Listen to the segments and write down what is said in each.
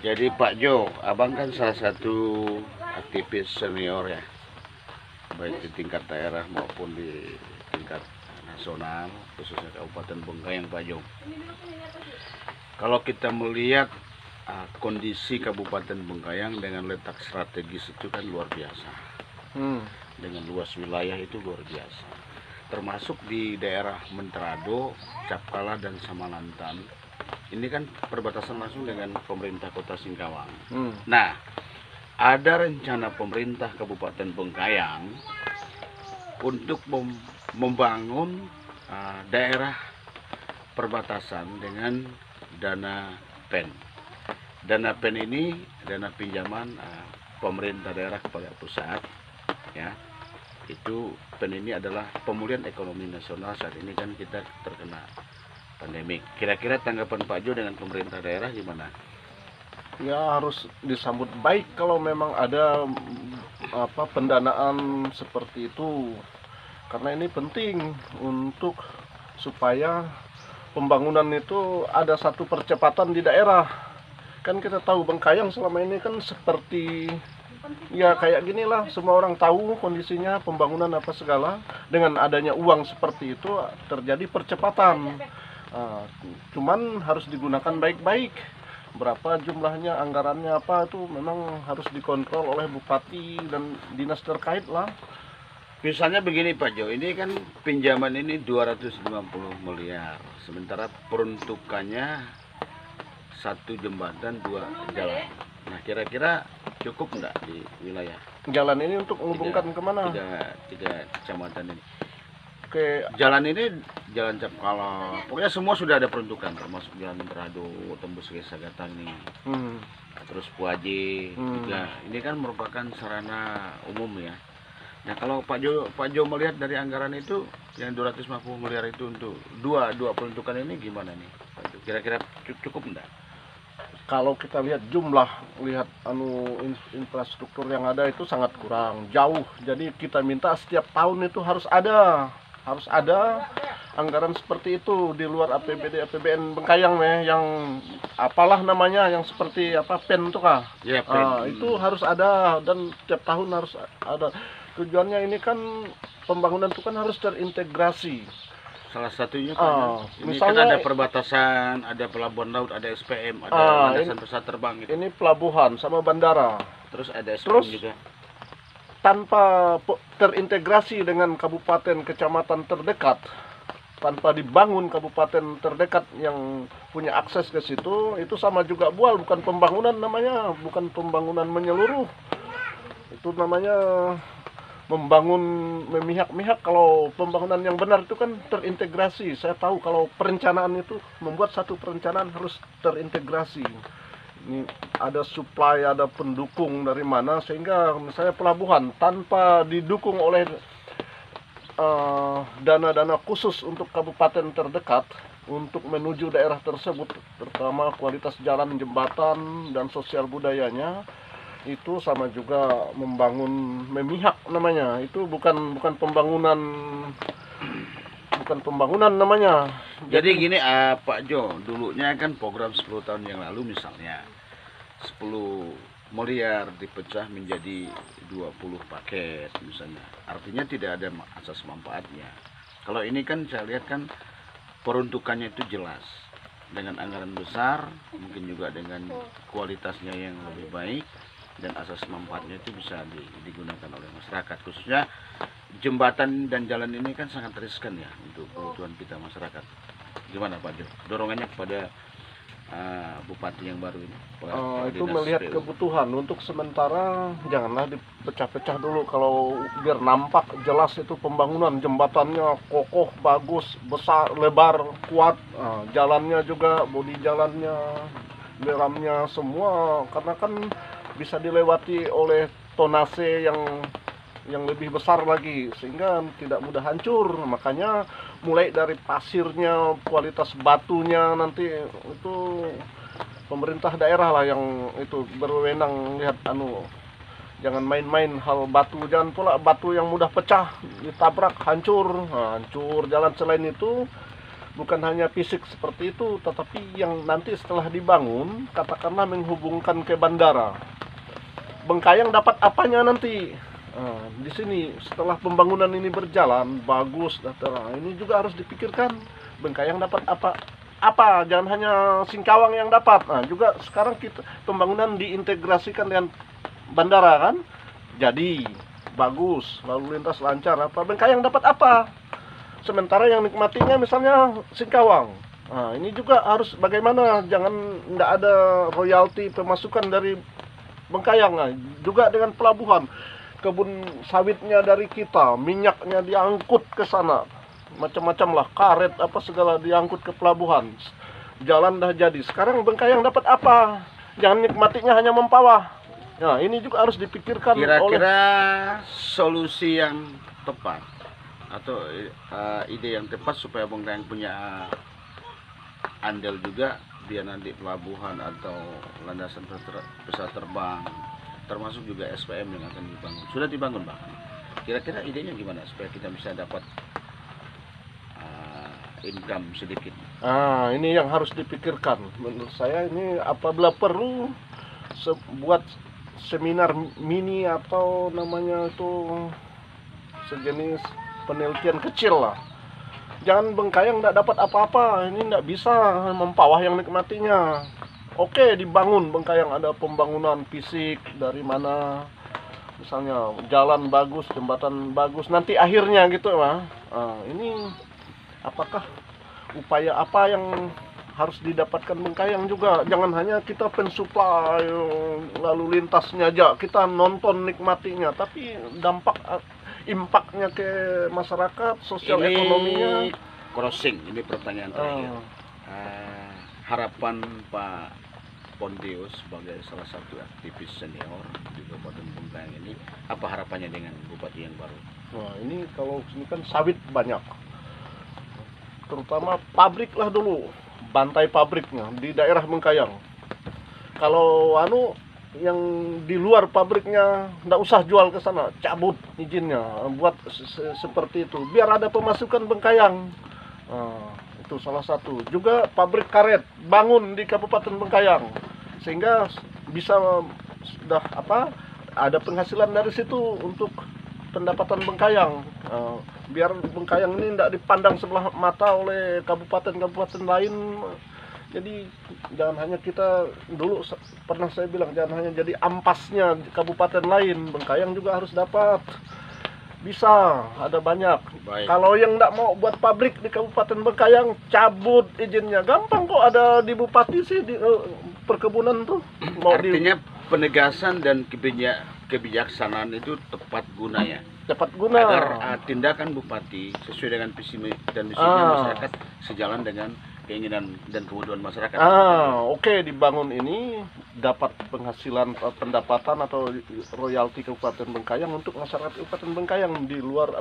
Jadi Pak Jo, abang kan salah satu aktivis senior ya, baik di tingkat daerah maupun di tingkat nasional, khususnya Kabupaten Bengkayang Pak Jo. Kalau kita melihat kondisi Kabupaten Bengkayang dengan letak strategis itu kan luar biasa. Dengan luas wilayah itu luar biasa. Termasuk di daerah Menterado, Capkala dan Samalantan. Ini kan perbatasan langsung dengan pemerintah Kota Singkawang. Nah, ada rencana pemerintah Kabupaten Bengkayang untuk membangun daerah perbatasan dengan dana PEN. Dana PEN ini dana pinjaman pemerintah daerah kepada pusat, ya. Itu PEN ini adalah pemulihan ekonomi nasional. Saat ini kan kita terkena pandemik. Kira-kira tanggapan Pak Jo dengan pemerintah daerah gimana? Ya, harus disambut baik kalau memang ada pendanaan seperti itu, karena ini penting untuk supaya pembangunan itu ada satu percepatan di daerah. Kan kita tahu Bengkayang selama ini kan seperti ya kayak gini lah, semua orang tahu kondisinya, pembangunan apa segala. Dengan adanya uang seperti itu terjadi percepatan. Cuman harus digunakan baik-baik. Berapa jumlahnya, anggarannya apa, itu memang harus dikontrol oleh bupati dan dinas terkait lah. Misalnya begini Pak Jo, ini kan pinjaman ini 250 miliar, sementara peruntukannya satu jembatan, 2 jalan. Nah, kira-kira cukup enggak di wilayah Jalan ini untuk menghubungkan kemana? tiga kecamatan ini? Ke Jalan ini jalan Capkala, pokoknya semua sudah ada peruntukan, termasuk jalan Menterado, tembus ke Sagatani, terus Puaji juga. Ini kan merupakan sarana umum ya. Nah, kalau Pak Jo melihat dari anggaran itu yang 250 miliar itu untuk dua peruntukan ini gimana nih Pak Jo? Kira-kira cukup enggak? Kalau kita lihat jumlah, lihat infrastruktur yang ada itu sangat kurang, jauh. Jadi kita minta setiap tahun itu harus ada anggaran seperti itu di luar APBN Bengkayang yang apalah namanya, yang seperti PEN itu kah? Ya, PEN. Itu harus ada, dan setiap tahun harus ada. Tujuannya ini kan pembangunan itu kan harus terintegrasi. Salah satunya kan ini misalnya, kan ada perbatasan, ada pelabuhan laut, ada SPM, ada landasan pesawat terbang gitu. Ini pelabuhan sama bandara. Terus ada SPM juga. Tanpa terintegrasi dengan kabupaten kecamatan terdekat, tanpa dibangun kabupaten terdekat yang punya akses ke situ, itu sama juga bual, bukan pembangunan namanya, bukan pembangunan menyeluruh. Itu namanya membangun memihak-mihak. Kalau pembangunan yang benar itu kan terintegrasi. Saya tahu kalau perencanaan itu, membuat satu perencanaan harus terintegrasi. Ini ada supply, ada pendukung dari mana, sehingga misalnya pelabuhan tanpa didukung oleh dana-dana khusus untuk kabupaten terdekat untuk menuju daerah tersebut, terutama kualitas jalan, jembatan, dan sosial budayanya, itu sama juga membangun memihak namanya. Itu bukan pembangunan namanya. Jadi gini Pak Jo, dulunya kan program 10 tahun yang lalu misalnya 10 miliar dipecah menjadi 20 paket misalnya. Artinya tidak ada asas manfaatnya. Kalau ini kan saya lihat kan peruntukannya itu jelas. Dengan anggaran besar, mungkin juga dengan kualitasnya yang lebih baik, dan asas manfaatnya itu bisa digunakan oleh masyarakat. Khususnya jembatan dan jalan ini kan sangat riskan ya untuk kebutuhan kita masyarakat. Gimana Pak Jo? Dorongannya kepada bupati yang baru ini? Itu melihat kebutuhan. Untuk sementara janganlah dipecah-pecah dulu, kalau biar nampak jelas itu pembangunan. Jembatannya kokoh, bagus, besar, lebar, kuat. Jalannya juga, bodi jalannya, beramnya semua, karena kan bisa dilewati oleh tonase yang lebih besar lagi, sehingga tidak mudah hancur. Makanya mulai dari pasirnya, kualitas batunya, nanti itu pemerintah daerah lah yang itu berwenang lihat. Jangan main-main hal batu, jangan pula batu yang mudah pecah, ditabrak hancur. Hancur jalan. Selain itu bukan hanya fisik seperti itu, tetapi yang nanti setelah dibangun, katakanlah menghubungkan ke bandara. Bengkayang dapat apanya nanti? Nah, di sini setelah pembangunan ini berjalan bagus, ini juga harus dipikirkan. Bengkayang dapat apa? Apa? Jangan hanya Singkawang yang dapat. Nah, juga sekarang kita pembangunan diintegrasikan dengan bandara kan? Jadi bagus, lalu lintas lancar. Apa Bengkayang dapat apa? Sementara yang nikmatinya misalnya Singkawang. Nah, ini juga harus bagaimana, jangan tidak ada royalti pemasukan dari Bengkayang. Nah, juga dengan pelabuhan, kebun sawitnya dari kita, minyaknya diangkut ke sana, macam-macam lah, karet apa segala diangkut ke pelabuhan. Jalan dah jadi. Sekarang Bengkayang dapat apa? Jangan nikmatinya hanya Mempawah. Nah, ini juga harus dipikirkan. Kira-kira solusi yang tepat atau ide yang tepat supaya Bengkayang punya andil juga, dia nanti pelabuhan atau landasan pesawat terbang, termasuk juga SPM yang akan dibangun, sudah dibangun bahkan. Kira-kira idenya gimana supaya kita bisa dapat income sedikit? Ini yang harus dipikirkan. Menurut saya ini apabila perlu buat seminar mini atau namanya itu sejenis penelitian kecil lah. Jangan Bengkayang tidak dapat apa-apa, ini tidak bisa Mempawah yang nikmatinya. Oke, dibangun Bengkayang, ada pembangunan fisik dari mana, misalnya jalan bagus, jembatan bagus, nanti akhirnya gitu mah. Ini apakah upaya apa yang harus didapatkan Bengkayang juga? Jangan hanya kita pensuplai lalu lintasnya aja, kita nonton nikmatinya, tapi dampak impaknya ke masyarakat, sosial ekonominya. Crossing, ini pertanyaan terakhir. Harapan Pak Pontius sebagai salah satu aktivis senior di Kabupaten Bengkayang ini, apa harapannya dengan bupati yang baru? Nah, ini kalau sini kan sawit banyak, terutama pabrik lah dulu, bantai pabriknya di daerah Bengkayang. Kalau yang di luar pabriknya nggak usah jual ke sana, cabut izinnya, buat seperti itu biar ada pemasukan Bengkayang. Itu salah satu. Juga pabrik karet bangun di Kabupaten Bengkayang sehingga bisa sudah ada penghasilan dari situ untuk pendapatan Bengkayang. Biar Bengkayang ini tidak dipandang sebelah mata oleh kabupaten-kabupaten lain. Jadi jangan hanya kita, dulu pernah saya bilang, jangan hanya jadi ampasnya kabupaten lain, Bengkayang juga harus dapat. Bisa, ada banyak. Baik. Kalau yang tidak mau buat pabrik di Kabupaten Bengkayang, cabut izinnya. Gampang kok, ada di bupati sih di perkebunan tuh. Artinya penegasan dan kebijaksanaan itu tepat guna ya. Tepat guna. Agar tindakan bupati sesuai dengan visi dan misinya masyarakat, sejalan dengan keinginan dan kebutuhan masyarakat. Oke, dibangun ini dapat penghasilan pendapatan atau royalti Kabupaten Bengkayang untuk masyarakat Kabupaten Bengkayang di luar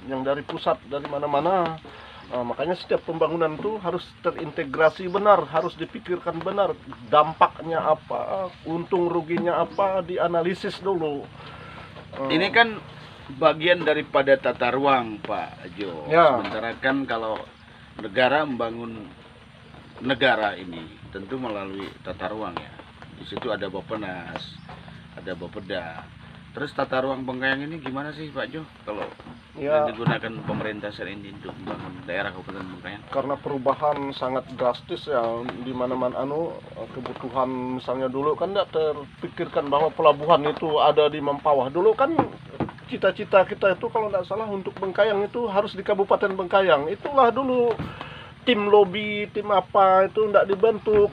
yang dari pusat, dari mana-mana. Makanya setiap pembangunan itu harus terintegrasi benar, harus dipikirkan benar, dampaknya apa, untung ruginya apa, dianalisis dulu. Ini kan bagian daripada tata ruang, Pak Jo. Ya. Sementara kan kalau negara membangun negara ini tentu melalui tata ruang ya. Di situ ada Bappenas, ada Bapeda. Terus tata ruang Bengkayang ini gimana sih Pak Jo kalau yang digunakan pemerintah saat ini untuk membangun daerah Kabupaten Bengkayang? Karena perubahan sangat drastis ya, di mana-mana kebutuhan, misalnya dulu kan tidak terpikirkan bahwa pelabuhan itu ada di Mempawah. Dulu kan cita-cita kita itu kalau tidak salah untuk Bengkayang itu harus di Kabupaten Bengkayang. Itulah dulu tim lobby, tim apa itu tidak dibentuk,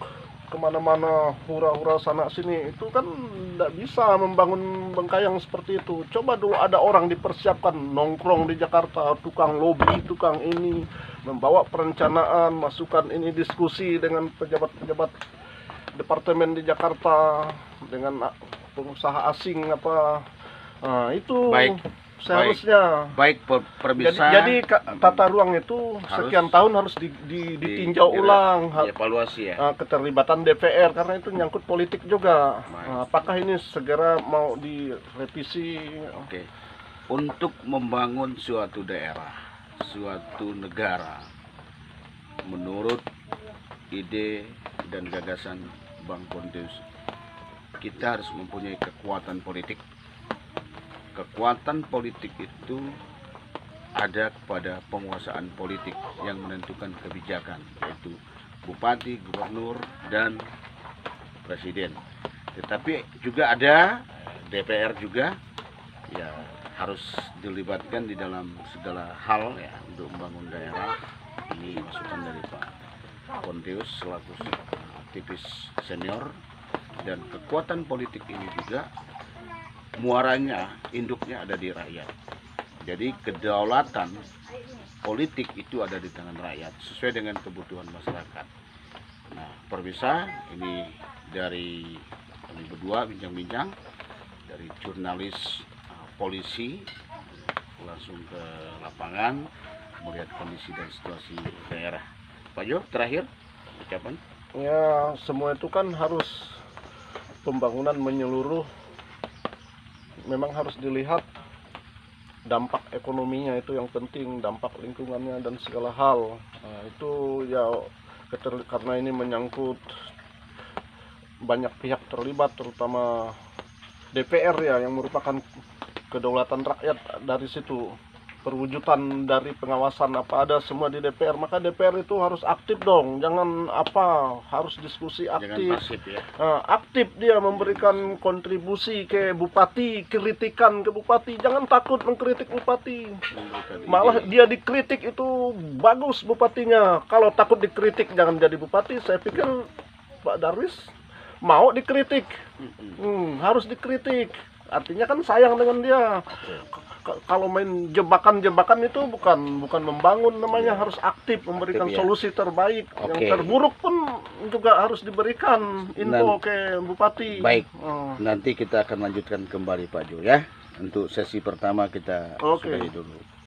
kemana-mana hura-hura sana sini. Itu kan tidak bisa membangun Bengkayang seperti itu. Coba dulu ada orang dipersiapkan, nongkrong di Jakarta, tukang lobby, tukang ini, membawa perencanaan, masukan ini, diskusi dengan pejabat-pejabat departemen di Jakarta, dengan pengusaha asing apa. Itu Baik. seharusnya. Baik, perbisa. Jadi tata ruang itu sekian tahun harus ditinjau ulang, evaluasi ya. keterlibatan DPR karena itu nyangkut politik juga. Apakah ini segera mau direvisi? Oke. Untuk membangun suatu daerah, suatu negara, menurut ide dan gagasan Bang Pontius, kita harus mempunyai kekuatan politik. Kekuatan politik itu ada kepada penguasaan politik yang menentukan kebijakan, yaitu bupati, gubernur, dan presiden. Tetapi juga ada DPR juga, ya harus dilibatkan di dalam segala hal ya untuk membangun daerah. Ini masukan dari Pak Pontius selaku aktivis senior. Dan kekuatan politik ini juga muaranya, induknya ada di rakyat. Jadi kedaulatan politik itu ada di tangan rakyat sesuai dengan kebutuhan masyarakat. Nah, pemirsa, ini dari kami berdua bincang-bincang dari jurnalis polisi langsung ke lapangan melihat kondisi dan situasi daerah. Pak Jo, terakhir ucapan. Ya, semua itu kan harus pembangunan menyeluruh, memang harus dilihat dampak ekonominya, itu yang penting, dampak lingkungannya dan segala hal. Nah, itu ya karena ini menyangkut banyak pihak terlibat, terutama DPR ya, yang merupakan kedaulatan rakyat. Dari situ perwujudan dari pengawasan apa ada semua di DPR, maka DPR itu harus aktif dong, jangan harus diskusi aktif. Jangan pasif ya. Aktif dia memberikan kontribusi ke bupati, kritikan ke bupati, jangan takut mengkritik bupati, malah dia dikritik itu bagus bupatinya. Kalau takut dikritik jangan jadi bupati. Saya pikir Pak Darwis mau dikritik, harus dikritik, artinya kan sayang dengan dia. Kalau main jebakan-jebakan itu bukan membangun namanya, harus aktif memberikan aktif, ya. Solusi terbaik. Oke. Yang terburuk pun juga harus diberikan info ke bupati. Baik, nanti kita akan lanjutkan kembali Pak Jo ya. Untuk sesi pertama kita sudahi dulu.